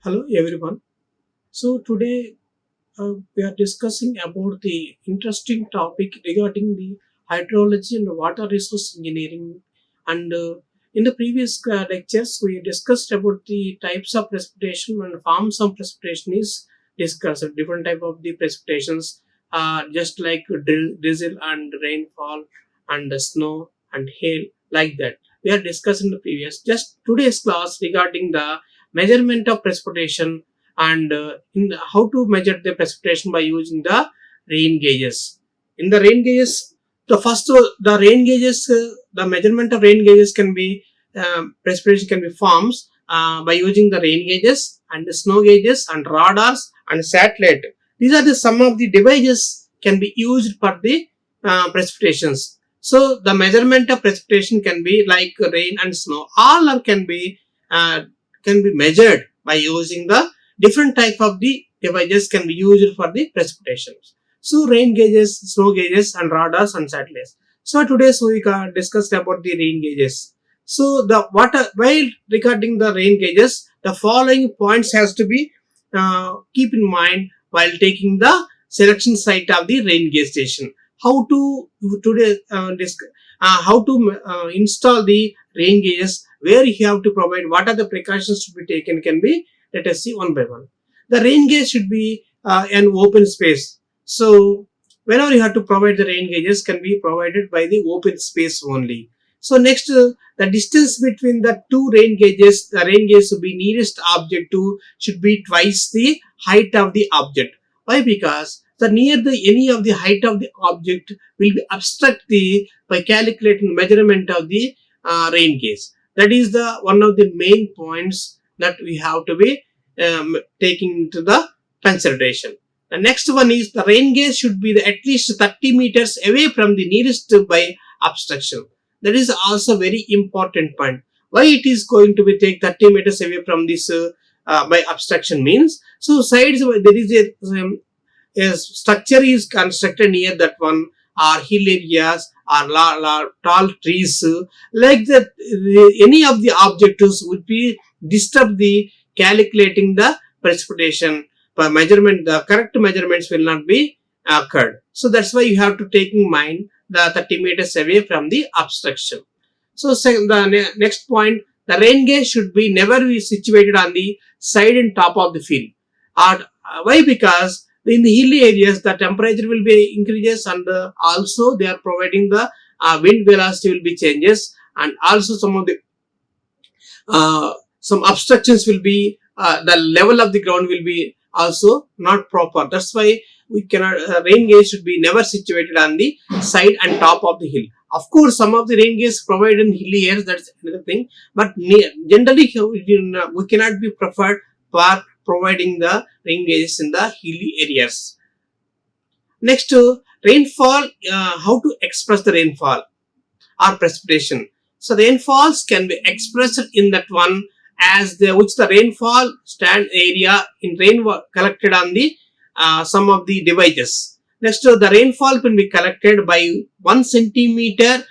Hello everyone. So today we are discussing about the interesting topic regarding the hydrology and water resource engineering. And in the previous lectures, we discussed about the types of precipitation and forms of precipitation is discussed. Different type of the precipitations, just like drizzle and rainfall and snow and hail, like that. We are discussing the previous. Just today's class regarding the measurement of precipitation and how to measure the precipitation by using the rain gauges. In the rain gauges, the rain gauges, the measurement of rain gauges can be precipitation can be forms by using the rain gauges and the snow gauges and radars and satellite. These are the some of the devices can be used for the precipitations. So the measurement of precipitation can be like rain and snow. All are can be measured by using the different type of the devices can be used for the precipitations. So rain gauges, snow gauges and radars and satellites. So today we discussed about the rain gauges. So the water, while regarding the rain gauges, the following points has to be keep in mind while taking the selection site of the rain gauge station. How to today how to install the rain gauges, where you have to provide, what are the precautions to be taken can be, let us see one by one. The rain gauge should be an open space. So whenever you have to provide the rain gauges can be provided by the open space only. So next, the distance between the two rain gauges, the rain gauge should be nearest object to should be twice the height of the object. Why? Because the near the any of the height of the object will be obstruct the by calculating measurement of the rain gauge. That is the one of the main points that we have to be taking into the consideration. The next one is the rain gauge should be at least 30 meters away from the nearest by obstruction. That is also very important point. Why it is going to be take 30 meters away from this by obstruction means, so sides there is a structure is constructed near that one, or hill areas or tall trees, like that any of the objectives would be disturb the calculating the precipitation by measurement. The correct measurements will not be occurred. So that's why you have to take in mind the 30 meters away from the obstruction. So the next point, the rain gauge should be never be situated on the side and top of the field. Why? Because in the hilly areas the temperature will be increases, and also they are providing the wind velocity will be changes, and also some of the some obstructions will be the level of the ground will be also not proper. That's why we cannot rain gauge should be never situated on the side and top of the hill. Of course, some of the rain gauge provided in hilly areas, that's another thing, but generally we cannot be preferred for providing the rain gauges in the hilly areas. Next, rainfall, how to express the rainfall or precipitation. So rainfalls can be expressed in that one as which the rainfall stand area in rain collected on the some of the devices. Next, the rainfall can be collected by 1 centimeter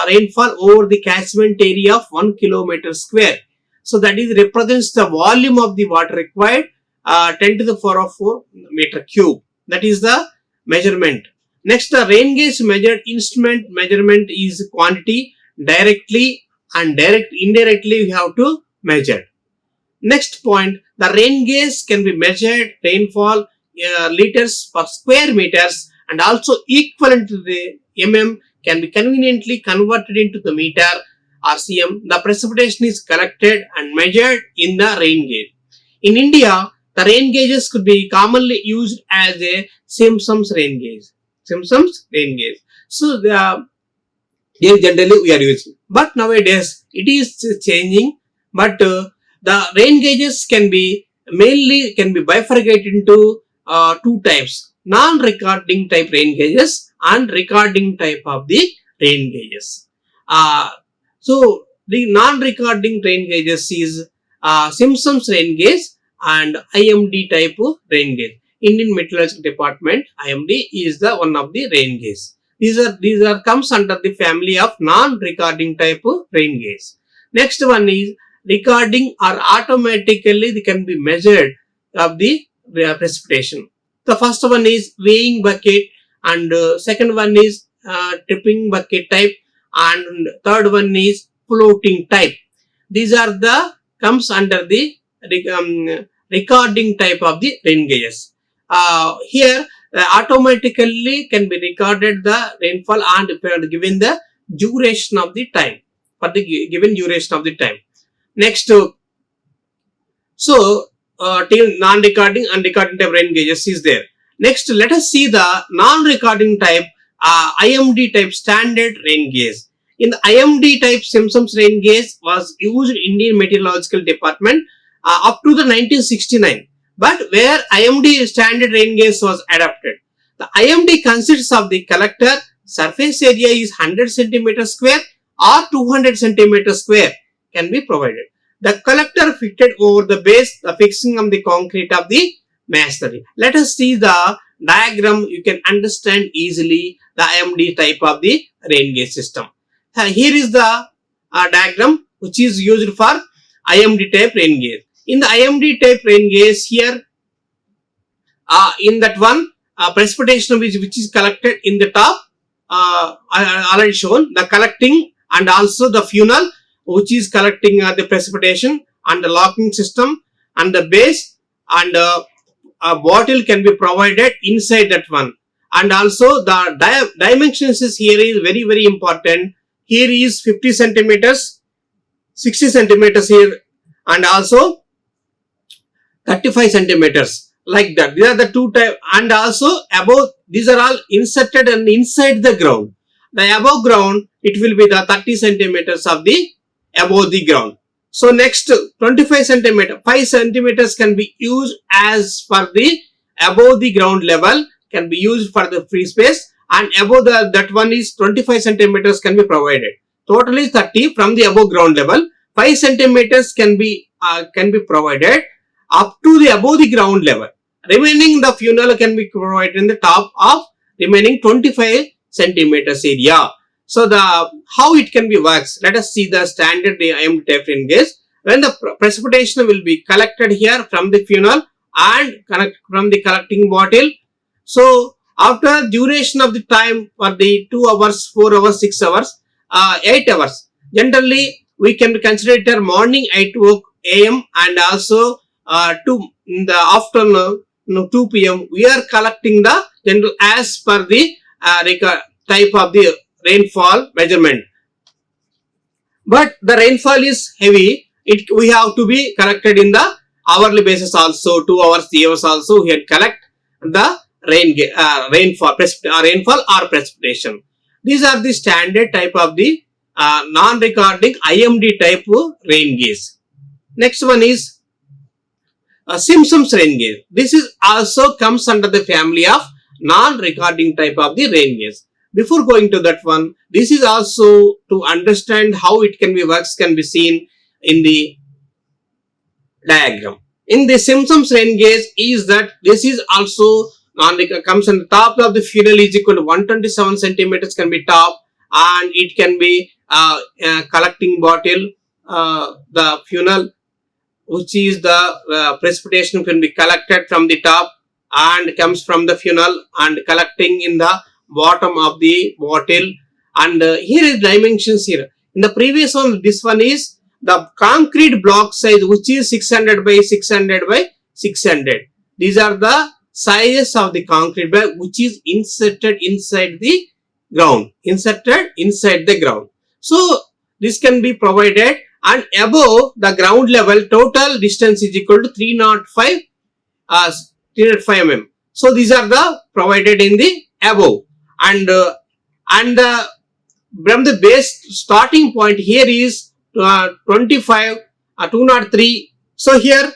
rainfall over the catchment area of 1 kilometer square. So that is represents the volume of the water required 10 to the power of 4 meter cube. That is the measurement. Next, the rain gauge measured instrument measurement is quantity directly and indirectly we have to measure. Next point, the rain gauge can be measured rainfall liters per square meters, and also equivalent to the mm can be conveniently converted into the meter or cm. The precipitation is collected and measured in the rain gauge. In India, the rain gauges could be commonly used as a Simpsons rain gauge. Simpsons rain gauge. So they generally we are using, but nowadays it is changing. But the rain gauges can be mainly bifurcated into two types: non-recording type rain gauges and recording type of the rain gauges. So the non-recording rain gauges is Simpsons rain gauge and IMD type rain gauge. Indian Meteorological Department IMD is the one of the rain gauge. These are comes under the family of non-recording type rain gauge. Next one is recording or automatically they can be measured of the precipitation. The first one is weighing bucket, and second one is tripping bucket type, and third one is floating type. These are the comes under the recording type of the rain gauges. Here automatically can be recorded the rainfall and given the duration of the time, for the given duration of the time. Next, so till non-recording and recording type rain gauges is there. Next, let us see the non-recording type IMD type standard rain gauge. In the IMD type Simpsons rain gauge was used in Indian Meteorological Department up to the 1969. But where IMD standard rain gauge was adopted. The IMD consists of the collector, surface area is 100 cm square or 200 cm square can be provided. The collector fitted over the base, the fixing of the concrete of the masonry. Let us see the diagram. You can understand easily the IMD type of the rain gauge system. Here is the diagram which is used for IMD type rain gauge. In the IMD type rain gauge, here in that one precipitation which is collected in the top, already shown the collecting, and also the funnel which is collecting the precipitation, and the locking system, and the base, and a bottle can be provided inside that one. And also the dimensions is here is very important. Here is 50 centimeters, 60 centimeters here, and also 35 centimeters, like that. These are the two type, and also above, these are all inserted and inside the ground. The above ground, it will be the 30 centimeters of the above the ground. So next, 25 centimeter, 5 centimeters can be used as for the above the ground level, can be used for the free space, and above that one is 25 centimeters can be provided. Total is 30 from the above ground level. 5 centimeters can be provided up to the above the ground level. Remaining the funnel can be provided in the top of remaining 25 centimeters area. So the how it can be works. Let us see the standard IMD type rain gauge. When the precipitation will be collected here from the funnel and from the collecting bottle. So after duration of the time for the 2 hours, 4 hours, 6 hours, 8 hours. Generally, we can consider it morning 8 a.m. and also in the afternoon 2 p.m. we are collecting the general as per the type of the rainfall measurement. But the rainfall is heavy. We have to be collected in the hourly basis also, 2 hours, 3 hours also we had collect the rainfall or precipitation. These are the standard type of the non-recording IMD type rain gauge. Next one is Simpsons rain gauge. This is also comes under the family of non-recording type of the rain gauge. Before going to that one, this is also to understand how it can be works can be seen in the diagram. In the Simpsons rain gauge is that this is also comes on the top of the funnel is equal to 127 centimeters can be top, and it can be collecting bottle, the funnel which is the precipitation can be collected from the top and comes from the funnel and collecting in the bottom of the bottle. And here is dimensions here. In the previous one, this one is the concrete block size which is 600 by 600 by 600. These are the sizes of the concrete block which is inserted inside the ground. So this can be provided, and above the ground level total distance is equal to 305 mm. So these are the provided in the above, and from the base starting point here is 203. So here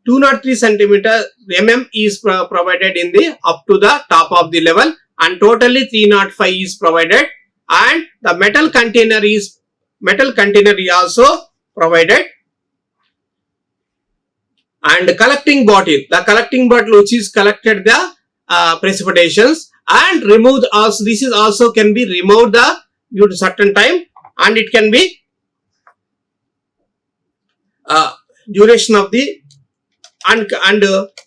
203 centimeter mm is provided in the up to the top of the level, and totally 305 is provided, and the metal container is also provided, and the collecting bottle which is collected the precipitations and removed also. This is also can be removed the due to certain time, and it can be duration of the and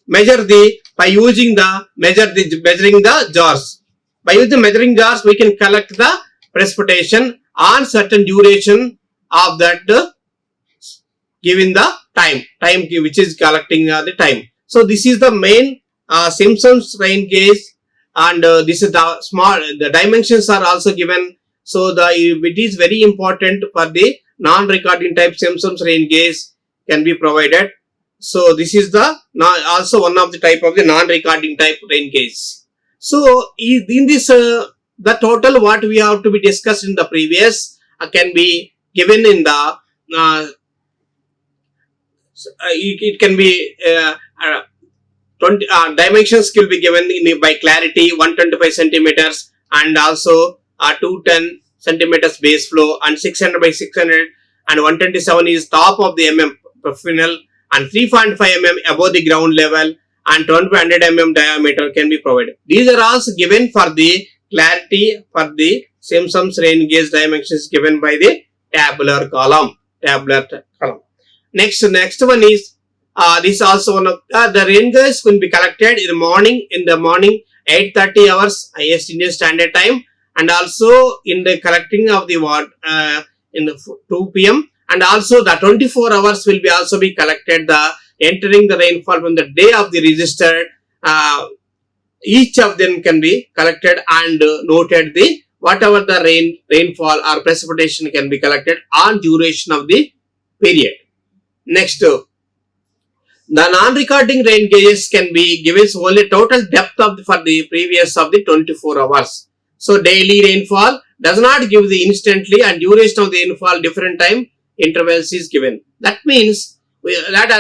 measure the by using the measuring the jars. By using measuring jars, we can collect the precipitation on certain duration of that given the time which is collecting the time. So this is the main Simpsons rain gauge, and this is the small, the dimensions are also given. So it is very important for the non-recording type Simpsons rain gauge can be provided. So this is the also one of the type of the non-recording type rain gauge. So in this the total what we have to be discussed in the previous can be given in the it can be 20 dimensions will be given by clarity 125 centimeters, and also 210 centimeters base flow, and 600 by 600, and 127 is top of the funnel, and 3.5 above the ground level, and 200 diameter can be provided. These are also given for the clarity for the Simpsons rain gauge dimensions given by the tabular column. Next one is this also one of the rain gauge will be collected in the morning 8:30 hours highest Indian Standard Time, and also in the collecting of the water in the 2 p.m. and also the 24 hours will be also be collected the entering the rainfall from the day of the registered. Each of them can be collected and noted the whatever the rainfall or precipitation can be collected on duration of the period. Next, the non-recording rain gauges can be given only total depth of for the previous of the 24 hours. So daily rainfall does not give the instantly, and duration of the rainfall different time intervals is given. That means that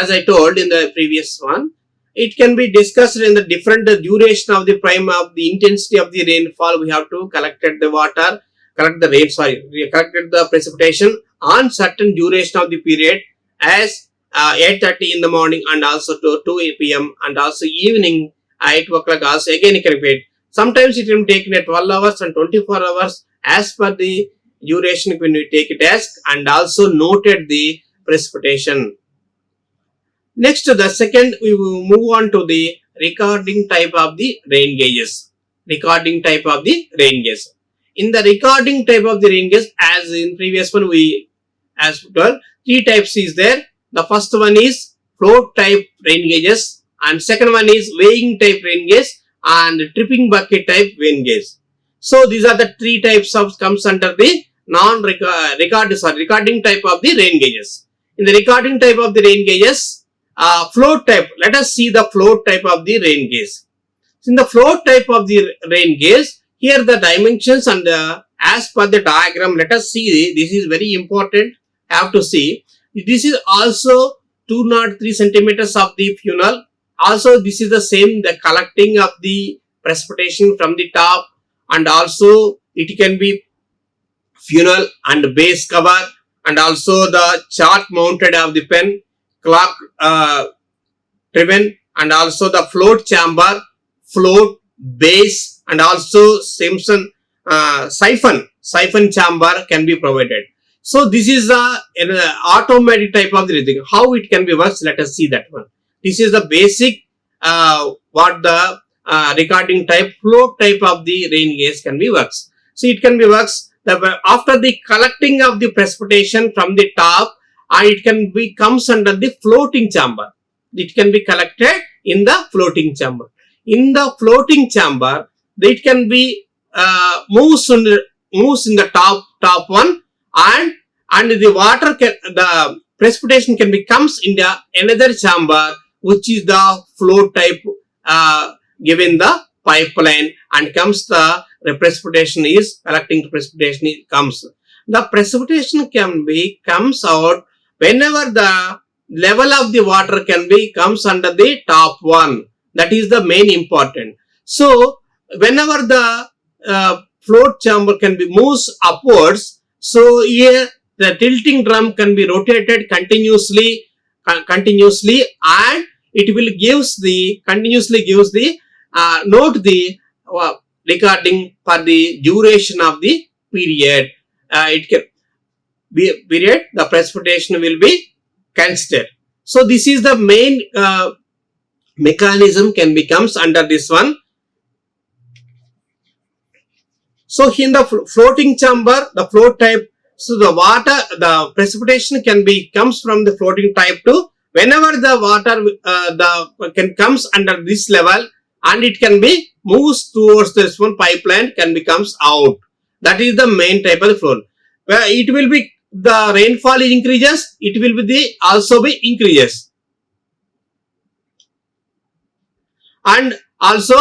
as I told in the previous one, it can be discussed in the different duration of the prime of the intensity of the rainfall. We have to collected the water, collect the rain. We collected the precipitation on certain duration of the period as 8:30 in the morning, and also to 2 p.m. and also evening 8 o'clock also again it can be. Sometimes it can be taken at 12 hours and 24 hours as per the duration when we take it as, and also noted the precipitation. Next, the second we will move on to the recording type of the rain gauges. Recording type of the rain gauge. In the recording type of the rain gauge, as in previous one we as well, 3 types is there. The first one is float type rain gauges, and second one is weighing type rain gauge, and tripping bucket type rain gauge. So these are the 3 types of comes under the recording type of the rain gauges. In the recording type of the rain gauges, float type. Let us see the float type of the rain gauge. In the float type of the rain gauge, here the dimensions and as per the diagram, let us see. This is very important. Have to see. This is also 203 centimeters of the funnel. Also, this is the same, the collecting of the precipitation from the top, and also it can be funnel and base cover, and also the chart mounted of the pen, clock driven, and also the float chamber, float base, and also Simpson siphon chamber can be provided. So this is an automatic type of the thing. How it can be works, let us see that one. This is the basic what the recording type, float type of the rain gauge can be works. So it can be works after the collecting of the precipitation from the top, it can be comes under the floating chamber. It can be collected in the floating chamber. In the floating chamber, it can be moves in the top one, and the water the precipitation can be comes in the another chamber, which is the float type given the pipeline, and comes the precipitation is collecting the precipitation comes. The precipitation comes out whenever the level of the water can be comes under the top one. That is the main important. So whenever the float chamber can be moves upwards, so here the tilting drum can be rotated continuously, and it will continuously gives the note the recording for the duration of the period. It can be period. The precipitation will be consider. So this is the main mechanism can becomes under this one. So in the floating chamber, the float type, so the water, the precipitation can be comes from the floating type to whenever the water can comes under this level, and it can be moves towards this one pipeline can becomes out. That is the main type of the flow. Where it will be the rainfall increases, it will be the also be increases, and also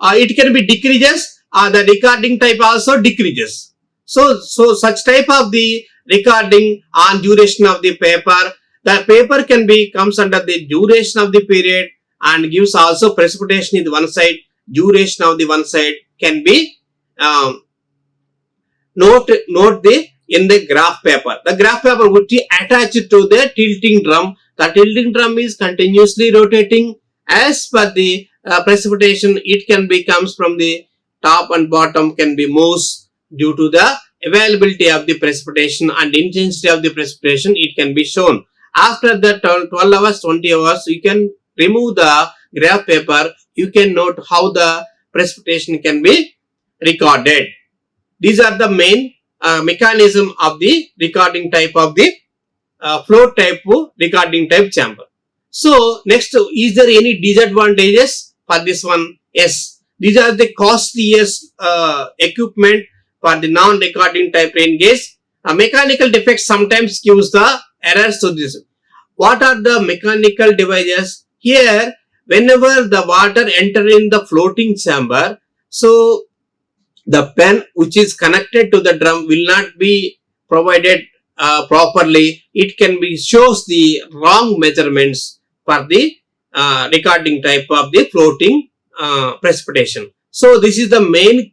it can be decreases. The recording type also decreases. So such type of the recording on duration of the paper. The paper can be comes under the duration of the period and gives also precipitation in the one side, duration of the one side can be note the in the graph paper. The graph paper would be attached to the tilting drum. The tilting drum is continuously rotating as per the precipitation. It can be comes from the top and bottom can be moves due to the availability of the precipitation and intensity of the precipitation. It can be shown. After the 12 hours, 20 hours, you can remove the graph paper. You can note how the precipitation can be recorded. These are the main mechanism of the recording type of the float type recording type chamber. So next, is there any disadvantages for this one? Yes. These are the costliest equipment for the non-recording type rain gauge. Mechanical defects sometimes gives the errors to this. What are the mechanical devices? Here, whenever the water enter in the floating chamber, so the pen which is connected to the drum will not be provided properly. It can be shows the wrong measurements for the recording type of the floating precipitation. So this is the main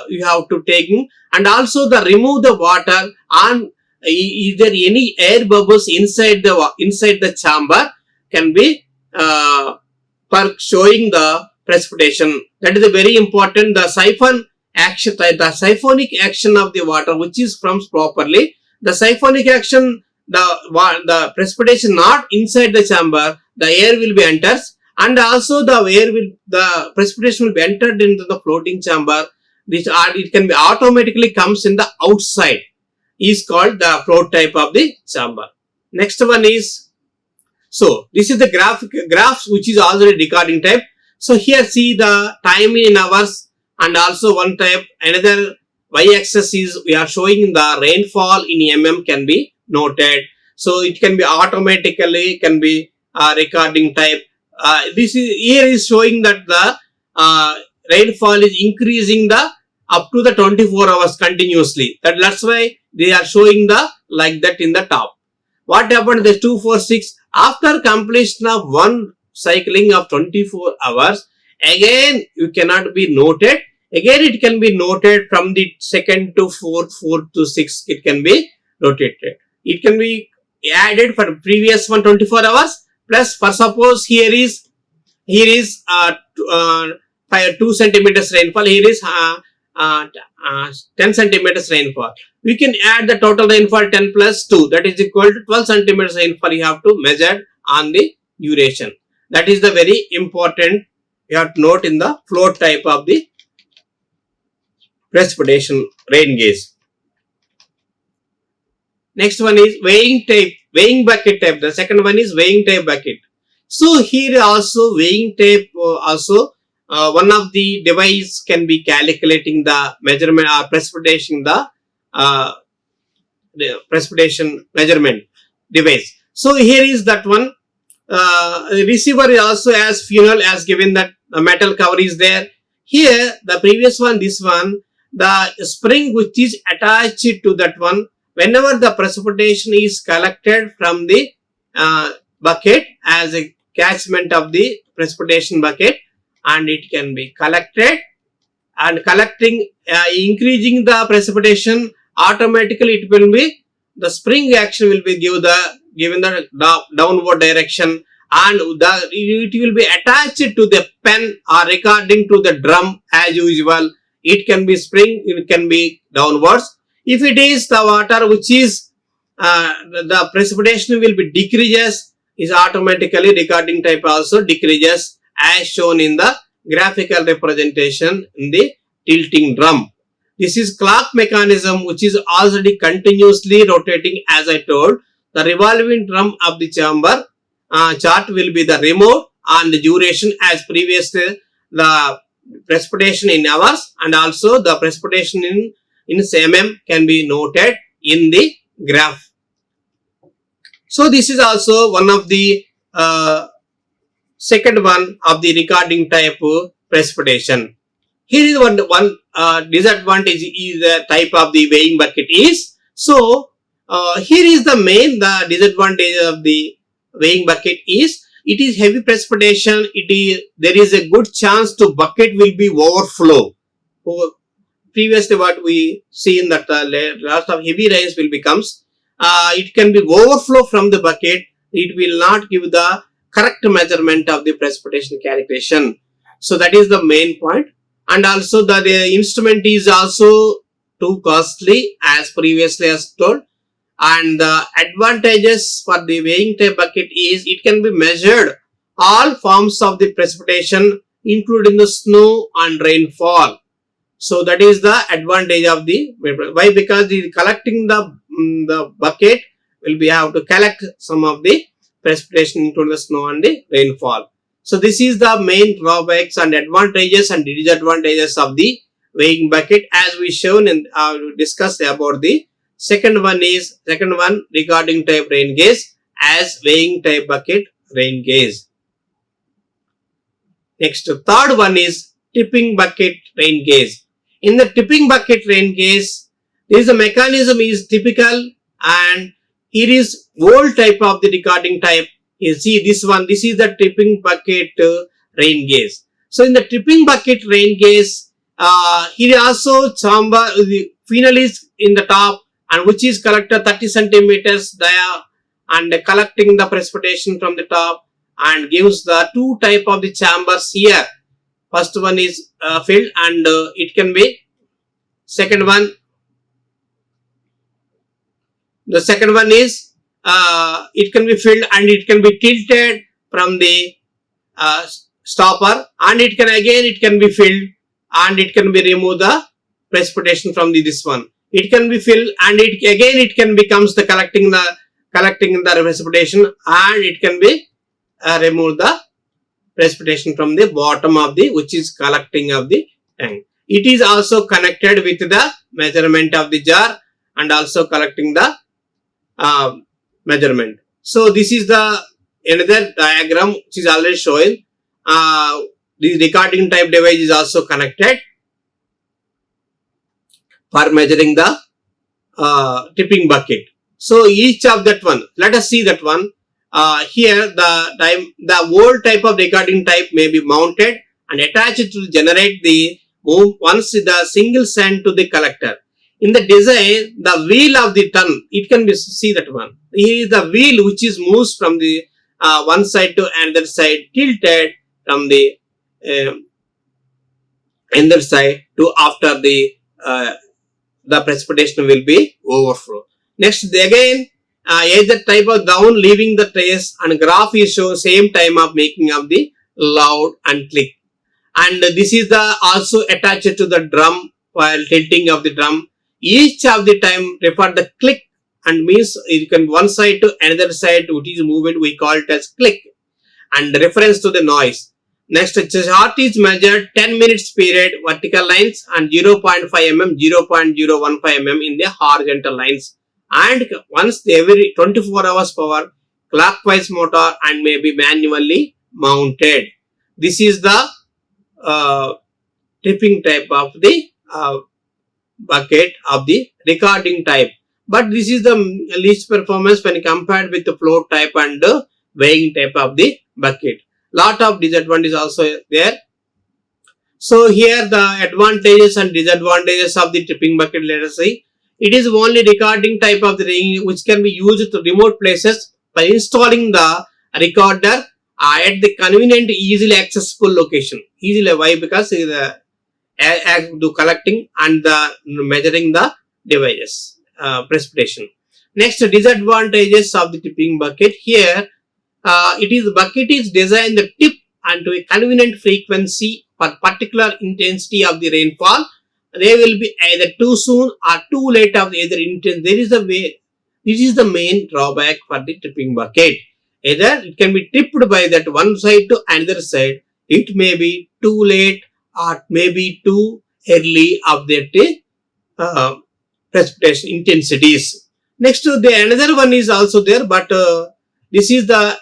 you have to take in, and also the remove the water, and is there any air bubbles inside the chamber can be for showing the precipitation. That is a very important. The siphon action, the siphonic action of the water which is comes properly. The siphonic action, the precipitation not inside the chamber, the air will be enters. And also the precipitation will be entered into the floating chamber. It can be automatically comes in the outside. Is called the float type of the chamber. Next one is, so this is the graphs which is already recording type. So here see the time in hours, and also one type, another y-axis is we are showing the rainfall in mm can be noted. So it can be automatically can be recording type. This is here is showing that the rainfall is increasing the up to the 24 hours continuously. That's why they are showing the like that in the top. What happened? The 246 after completion of one cycling of 24 hours, again you cannot be noted. Again it can be noted from the second to fourth, fourth to sixth. It can be rotated. It can be added for previous one 24 hours. Plus, for suppose here is 2 centimeters rainfall. Here is 10 centimeters rainfall. We can add the total rainfall 10 plus 2. That is equal to 12 centimeters rainfall. You have to measure on the duration. That is the very important. You have to note in the float type of the precipitation rain gauge. Next one is weighing bucket type. The second one is weighing tape bucket. So here also weighing tape also one of the device can be calculating the measurement or precipitation the precipitation measurement device. So here is that one. Receiver also has funnel as given that the metal cover is there. Here the previous one, this one, the spring which is attached to that one. Whenever the precipitation is collected from the bucket as a catchment of the precipitation bucket, and it can be collected, and collecting increasing the precipitation, automatically it will be the spring action will be given the downward direction, and it will be attached to the pen or recording to the drum as usual. It can be spring, it can be downwards. If it is the water which is the precipitation will be decreases, is automatically recording type also decreases as shown in the graphical representation in the tilting drum. This is clock mechanism which is already continuously rotating. As I told, the revolving drum of the chamber chart will be the remote and the duration as previously, the precipitation in hours and also the precipitation in mm can be noted in the graph. So this is also one of the second one of the recording type precipitation. Here is one disadvantage is the type of the weighing bucket is. So here is the disadvantage of the weighing bucket is it is heavy precipitation. There is a good chance to bucket will be overflow. Previously what we seen that lots of heavy rains will becomes it can be overflow from the bucket. It will not give the correct measurement of the precipitation calculation. So that is the main point. And also the instrument is also too costly as previously as told. And the advantages for the weighing type bucket is it can be measured all forms of the precipitation including the snow and rainfall. So that is the advantage of the why, because the collecting the bucket will be have to collect some of the precipitation including the snow and the rainfall. So this is the main drawbacks and advantages and disadvantages of the weighing bucket as we shown and discussed about the second one recording type rain gauge as weighing type bucket rain gauge. Next, third one is tipping bucket rain gauge. In the tipping bucket rain gauge, there is a mechanism is typical, and here is old type of the recording type. You see this one, this is the tipping bucket rain gauge. So in the tipping bucket rain gauge, here also chamber, the funnel is in the top and which is collected 30 centimeters dia and collecting the precipitation from the top and gives the two type of the chambers here. First one is filled and it can be second one. The second one is it can be filled and it can be tilted from the stopper, and it can be filled and it can be remove the precipitation from this one. It can be filled and it can becomes the collecting the precipitation, and it can be remove the precipitation from the bottom of the which is collecting of the tank. It is also connected with the measurement of the jar and also collecting the measurement. So this is the another diagram which is already showing. The recording type device is also connected for measuring the tipping bucket. So each of that one, let us see that one. Here the old type of recording type may be mounted and attached to generate the move once the single send to the collector. In the design, the wheel of the ton, it can be see that one. Here is the wheel which is moves from the one side to another side, tilted from the another side to after the precipitation will be overflow. Next, again, either type of down leaving the trace and graph is show same time of making of the loud and click. And this is the also attached to the drum while tilting of the drum. Each of the time refer the click and means you can one side to another side which is movement we call it as click and reference to the noise. Next, chart is measured 10 minutes period vertical lines and 0.5 mm, 0.015 mm in the horizontal lines, and once every 24 hours power clockwise motor and may be manually mounted. This is the tipping type of the bucket of the recording type, but this is the least performance when compared with the float type and the weighing type of the bucket. Lot of disadvantages also there. So here the advantages and disadvantages of the tipping bucket, let us see. It is only recording type of the ring which can be used to remote places by installing the recorder at the convenient easily accessible location. Easily, why? Because do collecting and the measuring the devices precipitation. Next, disadvantages of the tipping bucket. Here, bucket is designed to tip and to a convenient frequency for particular intensity of the rainfall. They will be either too soon or too late of either intent. There is a way. This is the main drawback for the tipping bucket. Either it can be tipped by that one side to another side. It may be too late or maybe too early of that uh, precipitation intensities. Next, the another one is also there, but this is the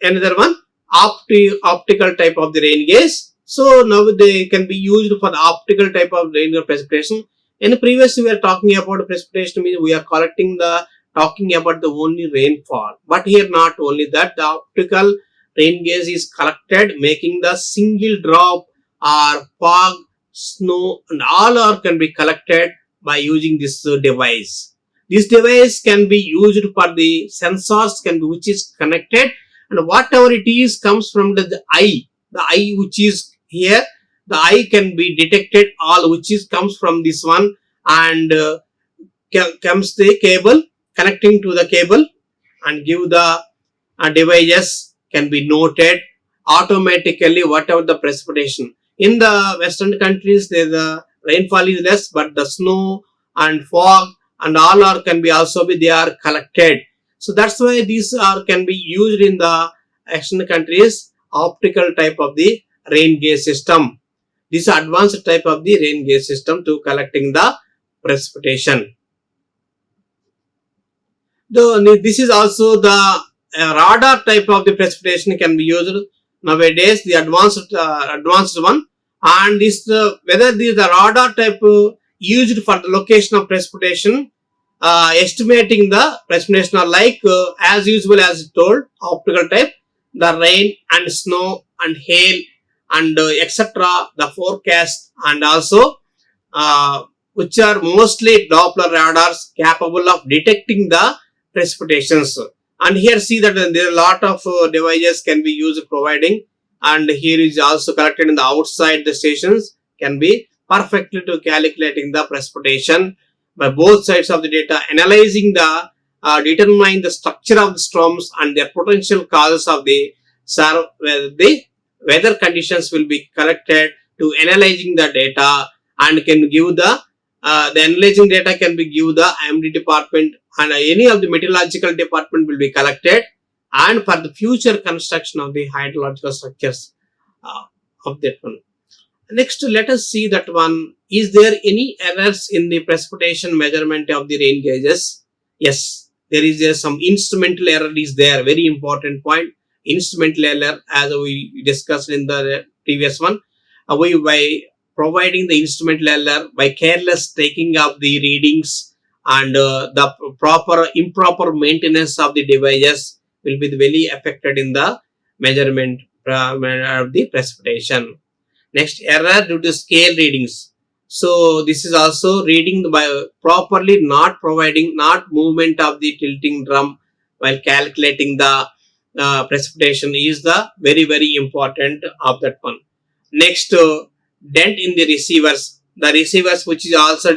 another one, optical type of the rain gauge. So now they can be used for the optical type of rain precipitation. In the previous we are talking about precipitation, means we are talking about the only rainfall. But here not only that, the optical rain gauge is collected, making the single drop or fog, snow, and all are can be collected by using this device. This device can be used for the sensors which is connected, and whatever it is comes from the eye. The eye which is here, the eye can be detected all which is comes from this one, and comes the cable connecting to the cable and give the devices can be noted automatically whatever the precipitation. In the western countries, the rainfall is less, but the snow and fog and all are can be also be they are collected. So that's why these are can be used in the Asian countries, optical type of the rain gauge system. This advanced type of the rain gauge system to collecting the precipitation. This is also the radar type of the precipitation can be used nowadays, the advanced one. And this whether the radar type used for the location of precipitation, estimating the precipitation are like as usual as told, optical type, the rain and snow and hail and etc. the forecast, and also which are mostly Doppler radars capable of detecting the precipitations. And here see that there are a lot of devices can be used providing, and here is also collected in the outside the stations can be perfectly to calculating the precipitation by both sides of the data, analyzing the determining the structure of the storms and their potential causes of the weather conditions will be collected to analyzing the data, and can give the analyzing data can be give the IMD department, and any of the meteorological department will be collected, and for the future construction of the hydrological structures of that one. Next, let us see that one. Is there any errors in the precipitation measurement of the rain gauges? Yes, there is some instrumental error is there. Very important point. Instrumental error, as we discussed in the previous one. By providing the instrumental error, by careless taking of the readings, and the improper maintenance of the devices will be very affected in the measurement of the precipitation. Next, error due to scale readings. So this is also reading by properly not providing not movement of the tilting drum while calculating the precipitation is the very important of that one. Next, dent in the receivers. The receivers which is also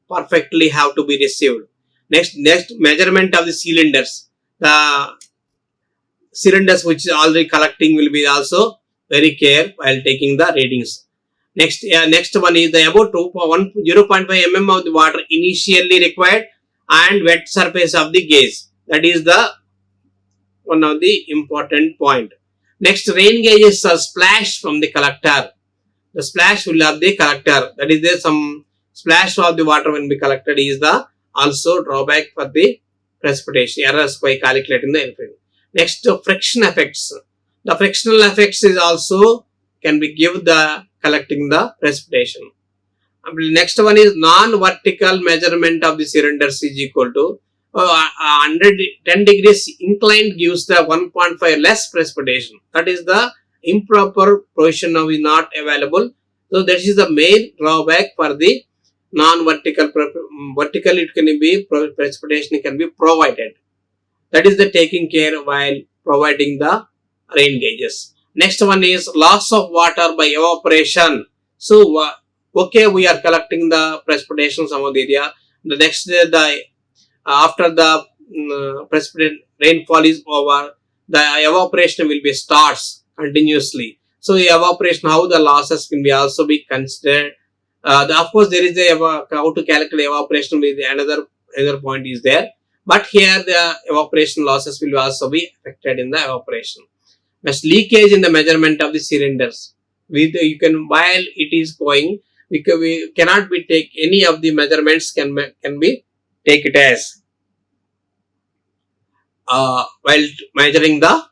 perfectly have to be received. Next measurement of the cylinders. The cylinders which is already collecting will be also very care while taking the readings. Next one is the about 0.5 mm of the water initially required and wet surface of the gauge. That is the one of the important point. Next, rain gauges are splashed from the collector. The splash will have the collector. That is there some splash of the water when be collected is the also drawback for the precipitation errors by calculating the influence. Next, friction effects. The frictional effects is also can be give the collecting the precipitation. Next one is non-vertical measurement of the cylinders is equal to 110 degrees inclined gives the 1.5 less precipitation. That is the improper position of is not available. So that is the main drawback for the non-vertical. Vertical it can be precipitation can be provided. That is the taking care while providing the rain gauges. Next one is loss of water by evaporation. So okay, we are collecting the precipitation some of the area. The next the after the precipitation rainfall is over, the evaporation will be starts continuously. So the evaporation, how the losses can be also be considered. Of course, there is how to calculate evaporation with another point is there, but here the evaporation losses will also be affected in the evaporation. Next, leakage in the measurement of the cylinders. With you can, while it is going, we cannot be take any of the measurements can be take it as while measuring the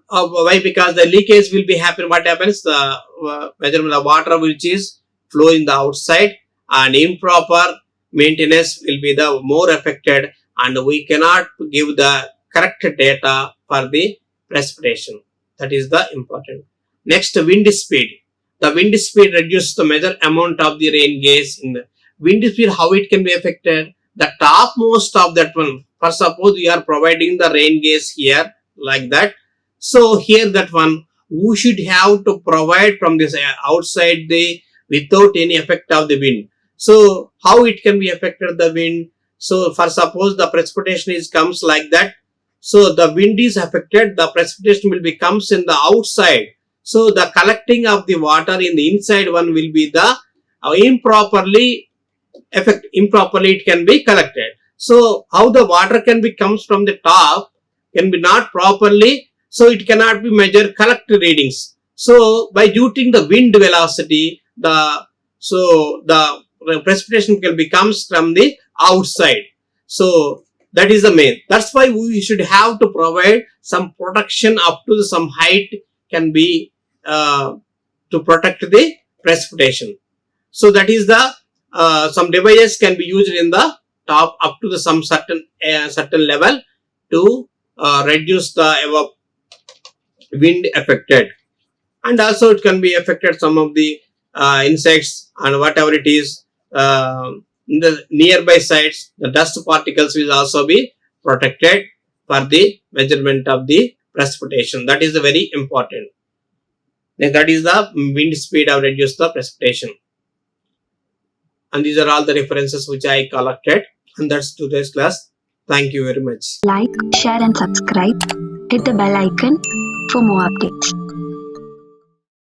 why, because the leakage will be happen. What happens, the measurement of water which is flow in the outside, and improper maintenance will be the more affected, and we cannot give the correct data for the precipitation. That is the important. Next, wind speed. The wind speed reduces the major amount of the rain gauge. In the wind speed, how it can be affected, the topmost of that one, for suppose we are providing the rain gauge here like that. So here that one, we should have to provide from this outside the without any effect of the wind. So how it can be affected the wind? So for suppose the precipitation is comes like that, so the wind is affected, the precipitation will be comes in the outside. So the collecting of the water in the inside one will be the improperly it can be collected. So how the water can be comes from the top can be not properly, so it cannot be measured correct readings. So by due to the wind velocity, the precipitation can be comes from the outside. So that is the main. That's why we should have to provide some protection up to some height can be to protect the precipitation. So that is the some devices can be used in the top up to the some certain level to reduce the wind affected, and also it can be affected some of the insects and whatever it is in the nearby sites. The dust particles will also be protected for the measurement of the precipitation. That is very important. That is the wind speed of reduce the precipitation. And these are all the references which I collected. And that's today's class. Thank you very much. Like, share and subscribe. Hit the bell icon for more updates.